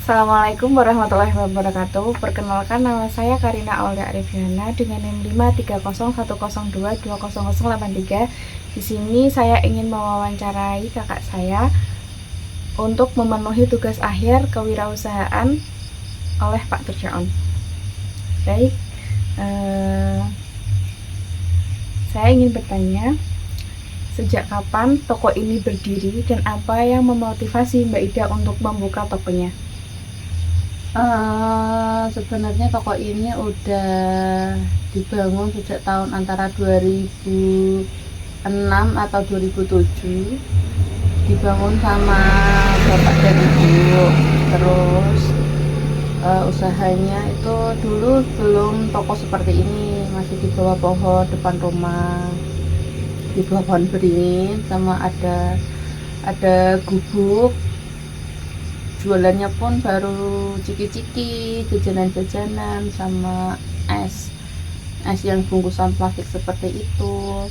Assalamualaikum warahmatullahi wabarakatuh. Perkenalkan, nama saya Karina Aulia Arifiana dengan NIM 53010220083. Di sini saya ingin mewawancarai kakak saya untuk memenuhi tugas akhir kewirausahaan oleh Pak Turjaon. Baik, saya ingin bertanya, sejak kapan toko ini berdiri dan apa yang memotivasi Mbak Ida untuk membuka tokonya? Sebenarnya toko ini udah dibangun sejak tahun antara 2006 atau 2007. Dibangun sama bapak dan ibu. Terus usahanya itu dulu belum toko seperti ini, masih di bawah pohon depan rumah, di bawah pohon beringin, sama ada gubuk. Jualannya pun baru ciki-ciki, jajanan-jajanan, sama es yang bungkusan plastik seperti itu.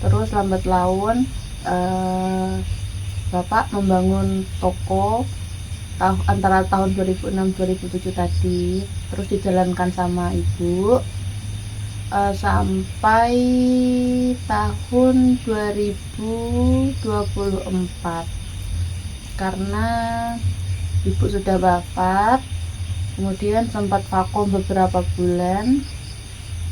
Terus lambat laun bapak membangun toko antara tahun 2006-2007 tadi, terus dijalankan sama ibu sampai tahun 2024 karena ibu sudah wafat. Kemudian sempat vakum beberapa bulan.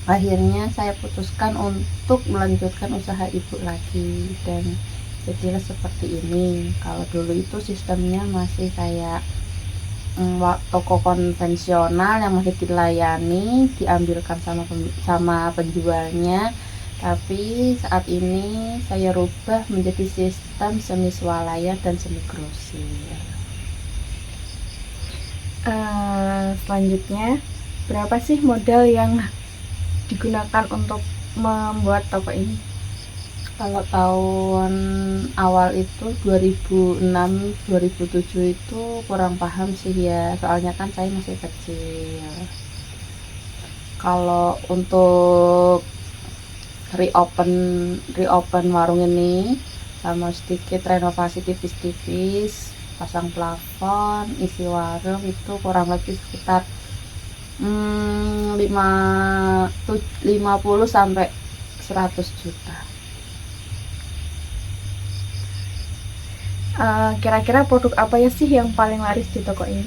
Akhirnya saya putuskan untuk melanjutkan usaha ibu lagi dan jadilah seperti ini. Kalau dulu itu sistemnya masih kayak toko konvensional yang masih dilayani, diambilkan sama penjualnya. Tapi saat ini saya rubah menjadi sistem semi swalayan dan semi grosir. Selanjutnya, berapa sih modal yang digunakan untuk membuat toko ini? Kalau tahun awal itu 2006-2007 itu kurang paham sih ya, soalnya kan saya masih kecil. Kalau untuk reopen warung ini sama sedikit renovasi tipis-tipis, pasang plafon, isi warung, itu kurang lebih sekitar 50 sampai 100 juta. Kira-kira produk apa ya sih yang paling laris di toko ini?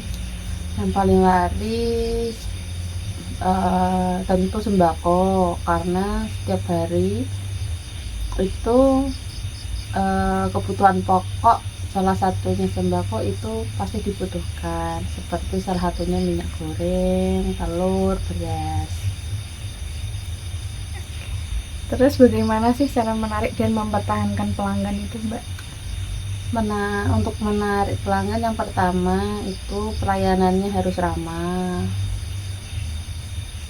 Yang paling laris tentu sembako, karena setiap hari itu kebutuhan pokok, salah satunya sembako itu pasti dibutuhkan, seperti salah satunya minyak goreng, telur, beras. Terus bagaimana sih cara menarik dan mempertahankan pelanggan itu, Mbak? Untuk menarik pelanggan, yang pertama itu pelayanannya harus ramah.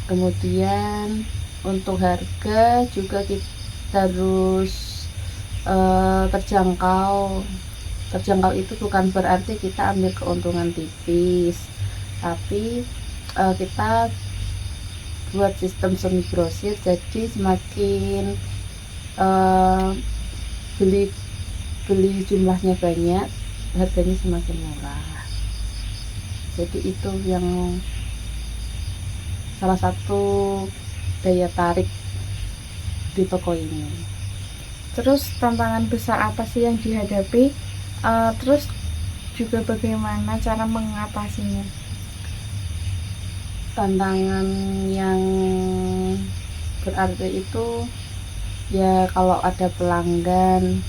Kemudian untuk harga juga kita harus terjangkau itu bukan berarti kita ambil keuntungan tipis, tapi kita buat sistem semi grosir, jadi semakin beli jumlahnya banyak, harganya semakin murah. Jadi itu yang salah satu daya tarik di toko ini. Terus tantangan besar apa sih yang dihadapi? Terus juga bagaimana cara mengatasinya? Tantangan yang berarti itu ya kalau ada pelanggan,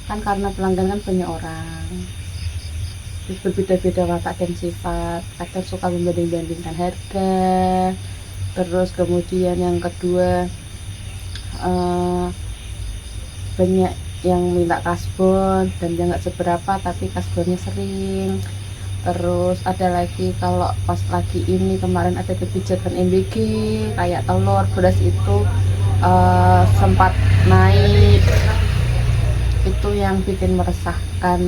kan karena pelanggan kan banyak orang, terus berbeda-beda watak dan sifat, kadang suka membanding-bandingkan harga. Terus kemudian yang kedua, banyak yang minta kasbon dan dia nggak seberapa tapi kasbonnya sering. Terus ada lagi kalau pas lagi ini kemarin ada kebijakan MBG, kayak telur, beras itu sempat naik, itu yang bikin meresahkan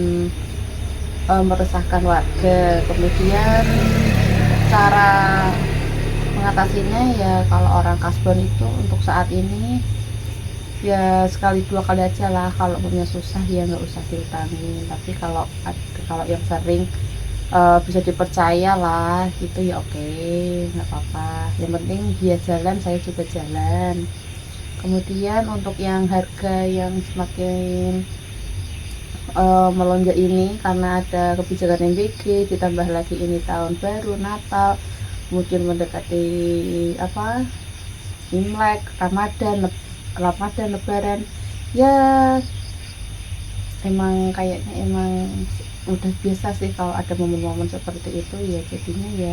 warga. Kemudian cara mengatasinya ya, kalau orang kasbon itu untuk saat ini ya sekali dua kali aja lah, kalau punya susah ya nggak usah diutangin. Tapi kalau yang sering bisa dipercaya lah gitu ya, oke, nggak apa-apa, yang penting dia jalan saya juga jalan. Kemudian untuk yang harga yang semakin melonjak ini karena ada kebijakan MBG, ditambah lagi ini tahun baru Natal, mungkin mendekati apa Imlek, Ramadan, Lebaran, ya emang kayaknya emang udah biasa sih kalau ada momen-momen seperti itu, ya jadinya ya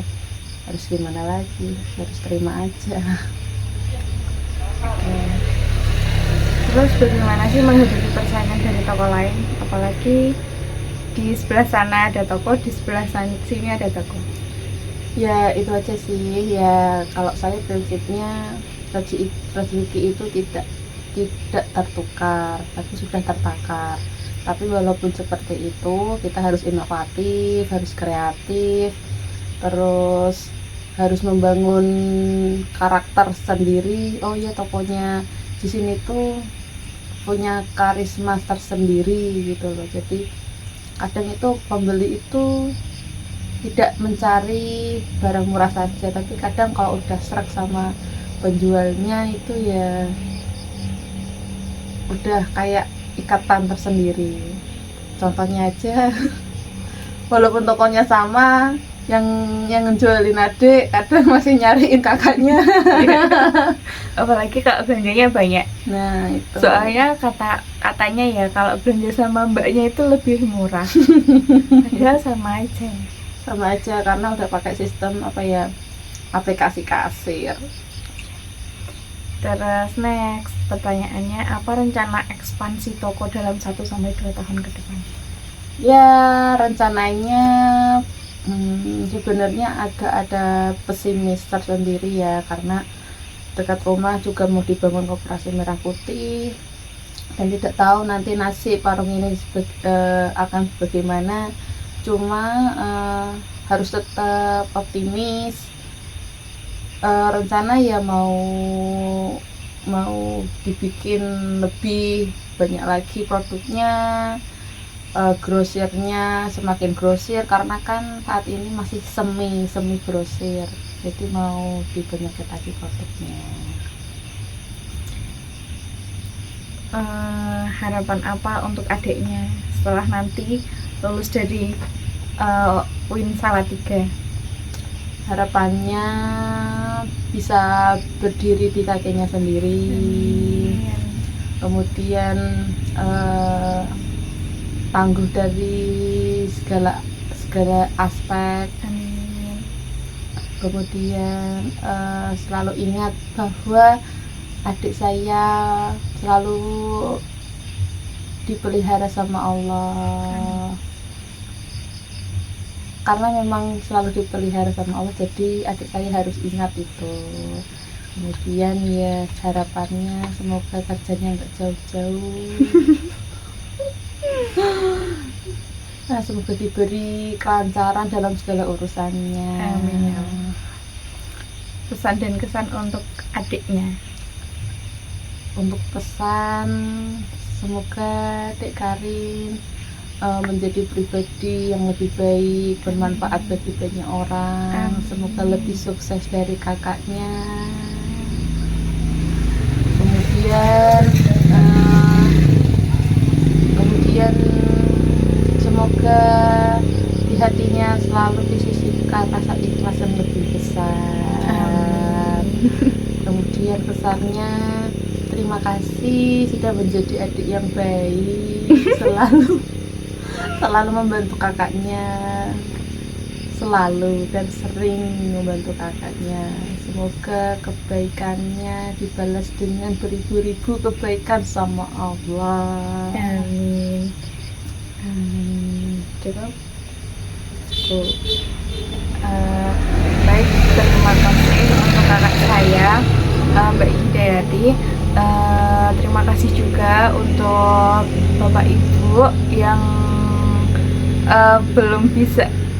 harus gimana lagi, harus terima aja. Terus bagaimana sih menghadapi persaingan dari toko lain, apalagi di sebelah sana ada toko, di sebelah sini ada toko? Ya itu aja sih ya, kalau saya prinsipnya rezeki itu tidak tertukar tapi sudah tertakar. Tapi walaupun seperti itu kita harus inovatif, harus kreatif, terus harus membangun karakter sendiri. Oh iya, tokonya di sini tuh punya karisma tersendiri gitu loh. Jadi kadang itu pembeli itu tidak mencari barang murah saja, tapi kadang kalau udah serak sama penjualnya itu ya udah kayak ikatan tersendiri. Contohnya aja walaupun tokonya sama, yang ngejualin adik kadang masih nyariin kakaknya. Apalagi kalau belanjanya banyak. Nah itu Soalnya katanya ya kalau belanja sama mbaknya itu lebih murah. Padahal sama aja karena udah pakai sistem apa ya, aplikasi kasir. Terus next pertanyaannya, apa rencana ekspansi toko dalam 1-2 tahun ke depan? Ya rencananya sebenarnya agak ada pesimis tersendiri ya, karena dekat rumah juga mau dibangun koperasi merah putih dan tidak tahu nanti nasib warung ini akan bagaimana. Cuma harus tetap optimis. Rencana ya mau dibikin lebih banyak lagi produknya, grosirnya semakin grosir karena kan saat ini masih semi grosir, jadi mau dibanyakin lagi produknya. Harapan apa untuk adiknya setelah nanti lulus dari UIN Salatiga? Harapannya bisa berdiri di kakinya sendiri. Kemudian tangguh dari segala aspek. Kemudian selalu ingat bahwa adik saya selalu dipelihara sama Allah. Karena memang selalu dipelihara sama Allah, jadi adik saya harus ingat itu. Kemudian ya harapannya semoga kerjanya nggak jauh-jauh. Nah, semoga diberi kelancaran dalam segala urusannya. Amin. Pesan dan kesan untuk adiknya. Untuk pesan, semoga Dek Karin menjadi pribadi yang lebih baik, bermanfaat bagi banyak orang. Semoga lebih sukses dari kakaknya. Kemudian semoga di hatinya selalu disisipkan rasa ikhlas yang lebih besar. Kemudian pesannya, terima kasih sudah menjadi adik yang baik, selalu membantu kakaknya, selalu dan sering membantu kakaknya. Semoga kebaikannya dibalas dengan beribu-ribu kebaikan sama Allah. Amin. Cukup. Baik, terima kasih untuk kakak saya, Mbak Hidayati. Terima kasih juga untuk Bapak Ibu yang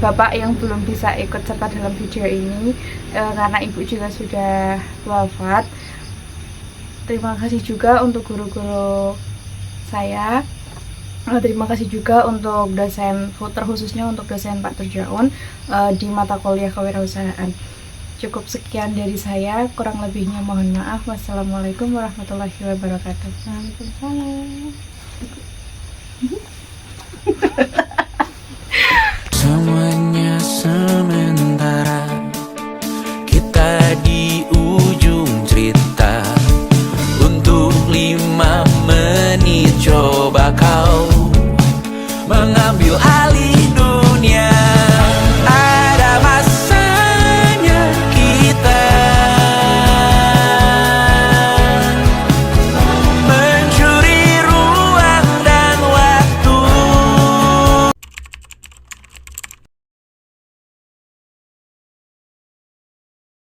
Bapak yang belum bisa ikut serta dalam video ini karena Ibu juga sudah wafat. Terima kasih juga untuk guru-guru saya Terima kasih juga untuk dosen, terkhususnya untuk dosen Pak Turjaon di mata kuliah kewirausahaan. Cukup sekian dari saya, kurang lebihnya mohon maaf. Wassalamualaikum warahmatullahi wabarakatuh. Waalaikumsalam.